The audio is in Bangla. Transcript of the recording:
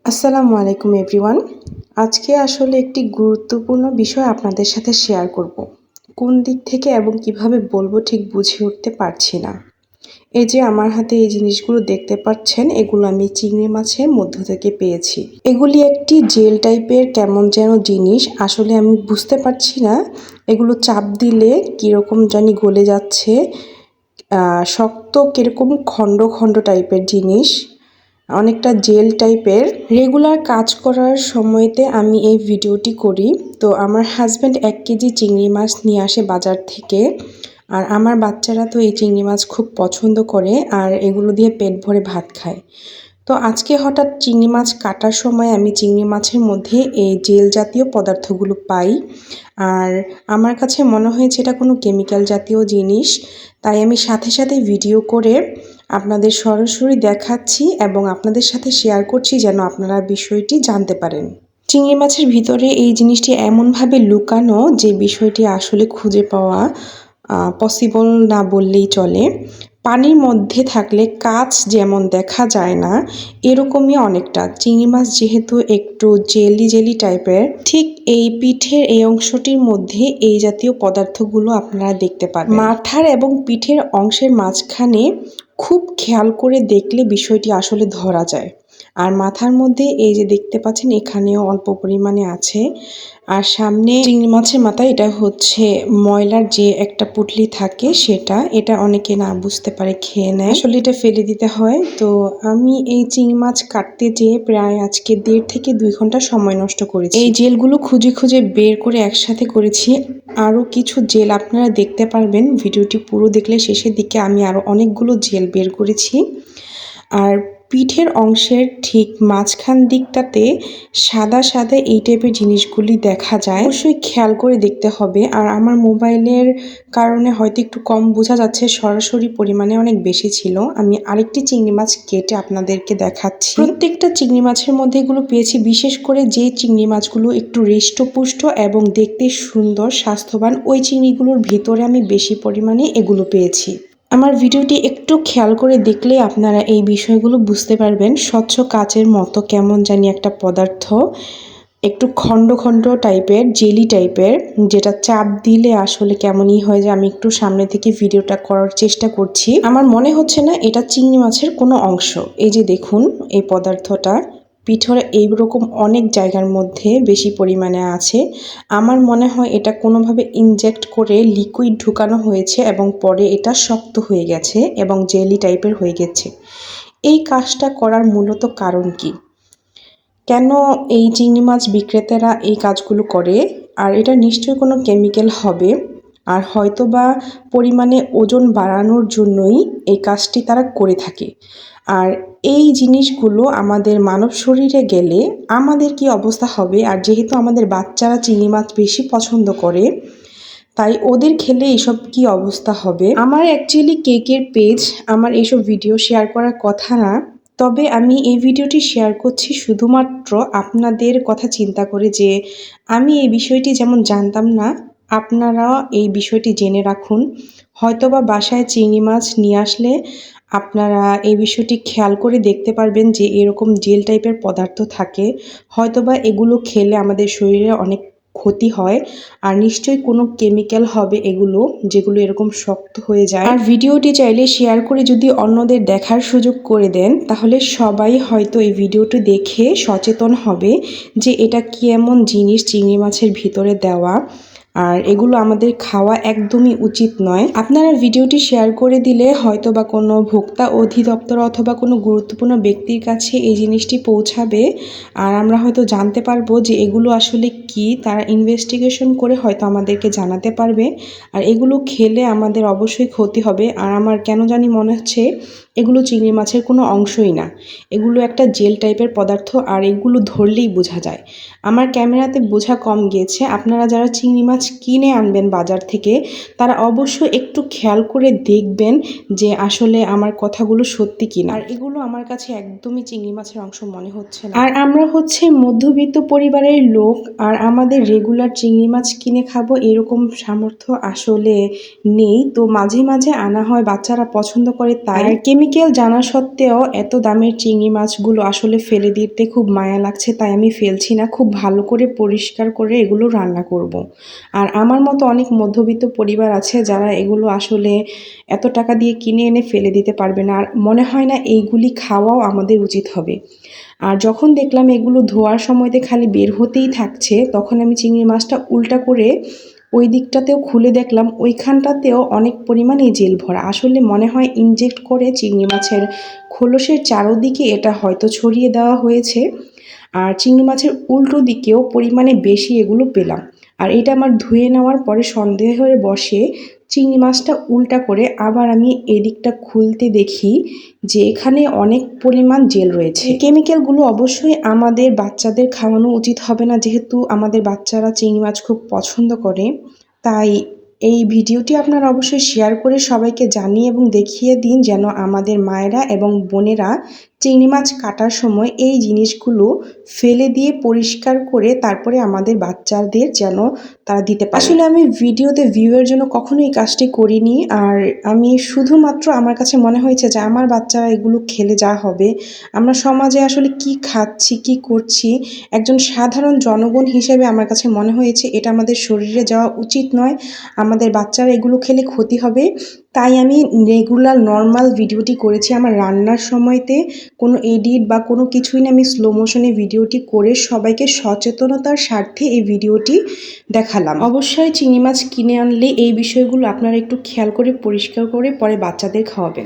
আসসালামু আলাইকুম এভরিওয়ান। আজকে আসলে একটি গুরুত্বপূর্ণ বিষয় আপনাদের সাথে শেয়ার করব। কোন দিক থেকে এবং কিভাবে বলবো ঠিক বুঝে উঠতে পারছি না। এই যে আমার হাতে এই জিনিসগুলো দেখতে পাচ্ছেন, এগুলো আমি চিংড়ি মাছের মধ্য থেকে পেয়েছি। এগুলি একটি জেল টাইপের কেমন যেন জিনিস, আসলে আমি বুঝতে পারছি না এগুলো চাপ দিলে কীরকম জানি গলে যাচ্ছে। শক্ত কীরকম খণ্ড খণ্ড টাইপের জিনিস, অনেকটা জেল টাইপের। রেগুলার কাজ করার সময়তে আমি এই ভিডিওটি করি। তো আমার হাজব্যান্ড 1 কেজি চিংড়ি মাছ নিয়ে আসে বাজার থেকে, আর আমার বাচ্চারা তো এই চিংড়ি মাছ খুব পছন্দ করে আর এগুলো দিয়ে পেট ভরে ভাত খায়। তো আজকে হঠাৎ চিংড়ি মাছ কাটার সময় আমি চিংড়ি মাছের মধ্যে এই জেল জাতীয় পদার্থগুলো পাই, আর আমার কাছে মনে হয়েছে এটা কোনো কেমিক্যাল জাতীয় জিনিস। তাই আমি সাথে সাথে ভিডিও করে আপনাদের সরাসরি দেখাচ্ছি এবং আপনাদের সাথে শেয়ার করছি যেন আপনারা বিষয়টি জানতে পারেন। চিংড়ি মাছের ভিতরে এই জিনিসটি এমনভাবে লুকানো যে বিষয়টি আসলে খুঁজে পাওয়া পসিবল না বললেই চলে। পানির মধ্যে থাকলে কাঁচ যেমন দেখা যায় না, এরকমই অনেকটা চিংড়ি মাছ যেহেতু একটু জেলি জেলি টাইপের, ঠিক এই পিঠের এই অংশটির মধ্যে এই জাতীয় পদার্থগুলো আপনারা দেখতে পাবেন। মাথার এবং পিঠের অংশের মাঝখানে খুব খেয়াল করে দেখলে বিষয়টি আসলে ধরা যায়। আর মাথার মধ্যে এই যে দেখতে পাচ্ছেন এখানেও অল্প পরিমাণে আছে। আর সামনে চিংড়ি মাছের মাথায় এটা হচ্ছে ময়লার যে একটা পুঁটলি থাকে সেটা, এটা অনেকে না বুঝতে পারে খেয়ে নেয়, আসলে এটা ফেলে দিতে হয়। তো আমি এই চিংড়ি মাছ কাটতে যেয়ে প্রায় আজকে 1.5 থেকে 2 ঘন্টা সময় নষ্ট করেছি। এই জেলগুলো খুঁজে খুঁজে বের করে একসাথে করেছি। আরও কিছু জেল আপনারা দেখতে পারবেন ভিডিওটি পুরো দেখলে। শেষের দিকে আমি আরও অনেকগুলো জেল বের করেছি। আর পিঠের অংশের ঠিক মাঝখান দিকটাতে সাদা সাদা এই টাইপের জিনিসগুলি দেখা যায়, অবশ্যই খেয়াল করে দেখতে হবে। আর আমার মোবাইলের কারণে হয়তো একটু কম বোঝা যাচ্ছে, সরাসরি পরিমাণে অনেক বেশি ছিল। আমি আরেকটি চিংড়ি মাছ কেটে আপনাদেরকে দেখাচ্ছি। প্রত্যেকটা চিংড়ি মাছের মধ্যে এগুলো পেয়েছি, বিশেষ করে যে চিংড়ি মাছগুলো একটু হৃষ্টপুষ্ট এবং দেখতে সুন্দর স্বাস্থ্যবান, ওই চিংড়িগুলোর ভিতরে আমি বেশি পরিমাণে এগুলো পেয়েছি। আমার ভিডিওটি একটু খেয়াল করে দেখলে আপনারা এই বিষয়গুলো বুঝতে পারবেন। স্বচ্ছ কাচের মতো কেমন জানি একটা পদার্থ, একটু খণ্ড খণ্ড টাইপের, জেলি টাইপের, যেটা চাপ দিলে আসলে কেমনই হয়ে যায়। আমি একটু সামনে থেকে ভিডিওটা করার চেষ্টা করছি। আমার মনে হচ্ছে না এটা চিংড়ি মাছের কোনো অংশ। এই যে দেখুন এই পদার্থটা পিঠরে এইরকম অনেক জায়গার মধ্যে বেশি পরিমাণে আছে। আমার মনে হয় এটা কোনোভাবে ইনজেক্ট করে লিকুইড ঢুকানো হয়েছে এবং পরে এটা শক্ত হয়ে গেছে এবং জেলি টাইপের হয়ে গেছে। এই কাজটা করার মূলত কারণ কি? কেন এই চিংড়ি মাছ বিক্রেতারা এই কাজগুলো করে? আর এটা নিশ্চয়ই কোনো কেমিক্যাল হবে, আর হয়তো বা পরিমাণে ওজন বাড়ানোর জন্যই এই কাজটি তারা করে থাকে। আর এই জিনিসগুলো আমাদের মানব শরীরে গেলে আমাদের কি অবস্থা হবে? আর যেহেতু আমাদের বাচ্চারা চিংড়ি মাছ বেশি পছন্দ করে, তাই ওদের খেলে এসব কি অবস্থা হবে। আমার অ্যাকচুয়ালি কেকের পেজ, আমার এইসব ভিডিও শেয়ার করার কথা না, তবে আমি এই ভিডিওটি শেয়ার করছি শুধুমাত্র আপনাদের কথা চিন্তা করে যে আমি এই বিষয়টি যেমন জানতাম না, আপনারাও এই বিষয়টি জেনে রাখুন। হয়তোবা বাসায় চিংড়ি মাছ নিয়ে আসলে আপনারা এই বিষয়টি খেয়াল করে দেখতে পারবেন যে এরকম জেল টাইপের পদার্থ থাকে। হয়তোবা এগুলো খেলে আমাদের শরীরে অনেক ক্ষতি হয়, আর নিশ্চয়ই কোনো কেমিক্যাল হবে এগুলো, যেগুলো এরকম শক্ত হয়ে যায়। আর ভিডিওটি চাইলে শেয়ার করে যদি অন্যদের দেখার সুযোগ করে দেন, তাহলে সবাই হয়তো এই ভিডিওটি দেখে সচেতন হবে যে এটা কি এমন জিনিস চিংড়ি মাছের ভিতরে দেওয়া, আর এগুলো আমাদের খাওয়া একদমই উচিত নয়। আপনারা ভিডিওটি শেয়ার করে দিলে হয়তো বা কোনো ভোক্তা অধিদপ্তর অথবা কোনো গুরুত্বপূর্ণ ব্যক্তির কাছে এই জিনিসটি পৌঁছাবে, আর আমরা হয়তো জানতে পারবো যে এগুলো আসলে কি। তারা ইনভেস্টিগেশন করে হয়তো আমাদেরকে জানাতে পারবে। আর এগুলো খেলে আমাদের অবশ্যই ক্ষতি হবে। আর আমার কেন জানি মনে হচ্ছে এগুলো চিংড়ি মাছের কোনো অংশই না, এগুলো একটা জেল টাইপের পদার্থ, আর এগুলো ধরলেই বোঝা যায়। আমার ক্যামেরাতে বোঝা কম গিয়েছে। আপনারা যারা চিংড়ি মাছ কিনে আনবেন বাজার থেকে, তারা অবশ্যই একটু খেয়াল করে দেখবেন যে আসলে আমার কথাগুলো সত্যি কিনা। আর এগুলো আমার কাছে একদমই চিংড়ি মাছের অংশ মনে হচ্ছে না। আর আমরা হচ্ছে মধ্যবিত্ত পরিবারের লোক, আর আমাদের রেগুলার চিংড়ি মাছ কিনে খাবো এরকম সামর্থ্য আসলে নেই। তো মাঝে মাঝে আনা হয়, বাচ্চারা পছন্দ করে তাই। কেমিক্যাল কেমিক্যাল জানা সত্ত্বেও এত দামের চিংড়ি মাছগুলো আসলে ফেলে দিতে খুব মায়া লাগছে, তাই আমি ফেলছি না। খুব ভালো করে পরিষ্কার করে এগুলো রান্না করব। আর আমার মতো অনেক মধ্যবিত্ত পরিবার আছে যারা এগুলো আসলে এত টাকা দিয়ে কিনে এনে ফেলে দিতে পারবে না, আর মনে হয় না এইগুলি খাওয়াও আমাদের উচিত হবে। আর যখন দেখলাম এগুলো ধোয়ার সময়তে খালি বের হতেই থাকছে, তখন আমি চিংড়ি মাছটা উল্টা করে ওই দিকটাতেও খুলে দেখলাম ওইখানটাতেও অনেক পরিমাণে জেল ভরা। আসলে মনে হয় ইনজেক্ট করে চিংড়ি মাছের খোলসের চারোদিকে এটা হয়তো ছড়িয়ে দেওয়া হয়েছে। আর চিংড়ি মাছের উল্টো দিকেও পরিমাণে বেশি এগুলো পেলাম। আর এটা আমার ধুয়ে নেওয়ার পরে সন্দেহ হয়ে বসে চিংড়ি মাছটা উল্টা করে আবার আমি এদিকটা খুলতে দেখি যে এখানে অনেক পরিমাণ জেল রয়েছে। কেমিক্যালগুলো অবশ্যই আমাদের বাচ্চাদের খাওয়ানো উচিত হবে না, যেহেতু আমাদের বাচ্চারা চিংড়ি মাছ খুব পছন্দ করে। তাই এই ভিডিওটি আপনারা অবশ্যই শেয়ার করে সবাইকে জানিয়ে এবং দেখিয়ে দিন যেন আমাদের মায়েরা এবং বোনেরা চিংড়ি মাছ কাটার সময় এই জিনিসগুলো ফেলে দিয়ে পরিষ্কার করে তারপরে আমাদের বাচ্চাদের যেন তারা দিতে পারে। আসলে আমি ভিডিওতে ভিউয়ের জন্য কখনো এই কাজটি করিনি, আর আমি শুধুমাত্র আমার কাছে মনে হয়েছে যে আমার বাচ্চারা এগুলো খেলে যা হবে। আমরা সমাজে আসলে কি খাচ্ছি কি করছি, একজন সাধারণ জনগণ হিসেবে আমার কাছে মনে হয়েছে এটা আমাদের শরীরে যাওয়া উচিত নয়। আমাদের বাচ্চারা এগুলো খেলে ক্ষতি হবে। তাই আমি রেগুলার নর্মাল ভিডিওটি করেছি। আমার রান্নার সময়তে কোনো এডিট বা কোনো কিছুই না, আমি স্লো মোশনে ভিডিওটি করে সবাইকে সচেতনতার স্বার্থে এই ভিডিওটি দেখালাম। অবশ্যই চিংড়ি মাছ কিনে আনলে এই বিষয়গুলো আপনারা একটু খেয়াল করে পরিষ্কার করে পরে বাচ্চাদের খাওয়াবেন।